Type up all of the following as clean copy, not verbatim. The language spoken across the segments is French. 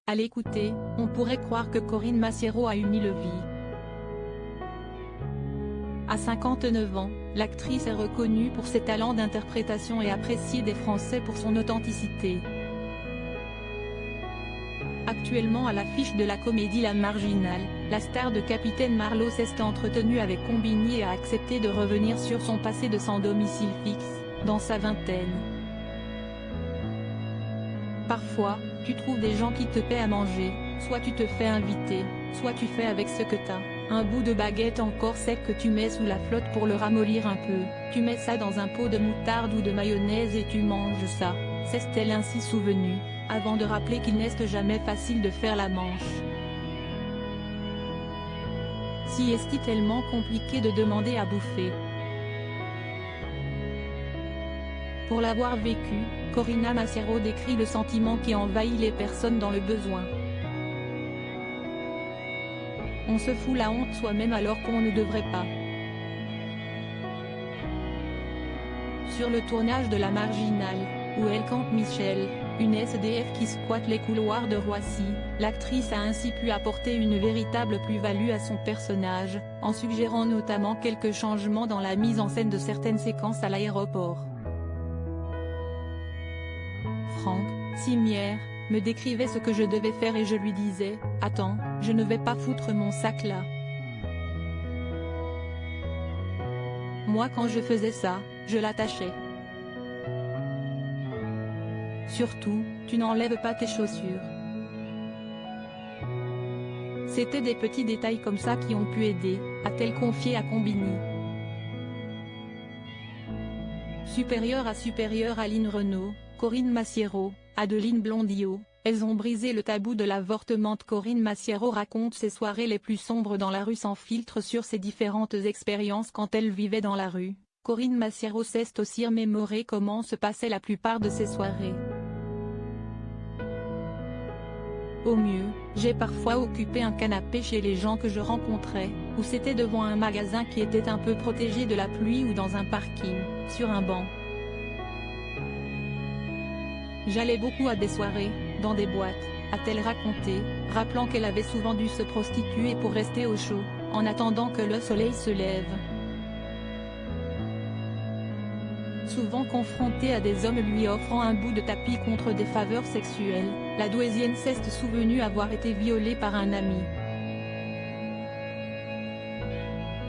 À l'écouter, on pourrait croire que Corinne Massiero a une mille vies. À 59 ans, l'actrice est reconnue pour ses talents d'interprétation et appréciée des Français pour son authenticité. Actuellement à l'affiche de la comédie La Marginale, la star de Capitaine Marlowe s'est entretenue avec Combini et a accepté de revenir sur son passé de sans domicile fixe, dans sa vingtaine. Parfois, tu trouves des gens qui te paient à manger, soit tu te fais inviter, soit tu fais avec ce que t'as. Un bout de baguette encore sec que tu mets sous la flotte pour le ramollir un peu, tu mets ça dans un pot de moutarde ou de mayonnaise et tu manges ça, s'est-elle ainsi souvenue, avant de rappeler qu'il n'est jamais facile de faire la manche. Si est-il tellement compliqué de demander à bouffer? Pour l'avoir vécu, Corinne Massiero décrit le sentiment qui envahit les personnes dans le besoin. On se fout la honte soi-même alors qu'on ne devrait pas. Sur le tournage de La Marginale, où elle campe Michel, une SDF qui squatte les couloirs de Roissy, l'actrice a ainsi pu apporter une véritable plus-value à son personnage, en suggérant notamment quelques changements dans la mise en scène de certaines séquences à l'aéroport. Franck Simière me décrivait ce que je devais faire et je lui disais « Attends, je ne vais pas foutre mon sac là. » Moi quand je faisais ça, je l'attachais. Surtout, tu n'enlèves pas tes chaussures. C'était des petits détails comme ça qui ont pu aider, a-t-elle confié à Combini. Supérieure à Aline Renaud, Corinne Massiero, Adeline Blondiot, elles ont brisé le tabou de l'avortement. Corinne Massiero raconte ses soirées les plus sombres dans la rue sans filtre sur ses différentes expériences quand elle vivait dans la rue. Corinne Massiero sait aussi remémorer comment se passaient la plupart de ses soirées. Au mieux, j'ai parfois occupé un canapé chez les gens que je rencontrais, ou c'était devant un magasin qui était un peu protégé de la pluie ou dans un parking, sur un banc. J'allais beaucoup à des soirées, dans des boîtes, a-t-elle raconté, rappelant qu'elle avait souvent dû se prostituer pour rester au chaud, en attendant que le soleil se lève. Souvent confrontée à des hommes lui offrant un bout de tapis contre des faveurs sexuelles, la douaisienne s'est souvenue avoir été violée par un ami.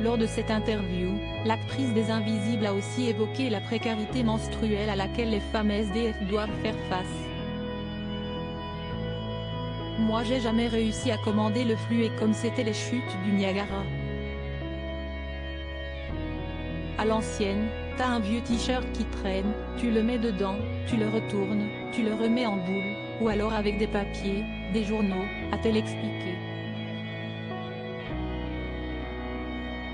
Lors de cette interview, l'actrice des Invisibles a aussi évoqué la précarité menstruelle à laquelle les femmes SDF doivent faire face. Moi j'ai jamais réussi à commander le flux et comme c'était les chutes du Niagara. À l'ancienne, t'as un vieux t-shirt qui traîne, tu le mets dedans, tu le retournes, tu le remets en boule, ou alors avec des papiers, des journaux, a-t-elle expliqué.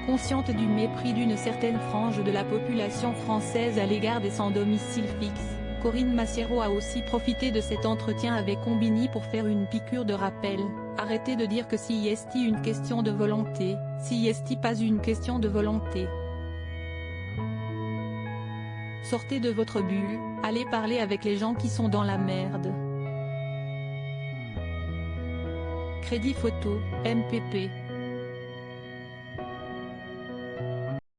Consciente du mépris d'une certaine frange de la population française à l'égard des sans domicile fixe, Corinne Massiero a aussi profité de cet entretien avec Combini pour faire une piqûre de rappel. Arrêtez de dire que si est une question de volonté, si est pas une question de volonté. Sortez de votre bulle, allez parler avec les gens qui sont dans la merde. Crédit photo, MPP.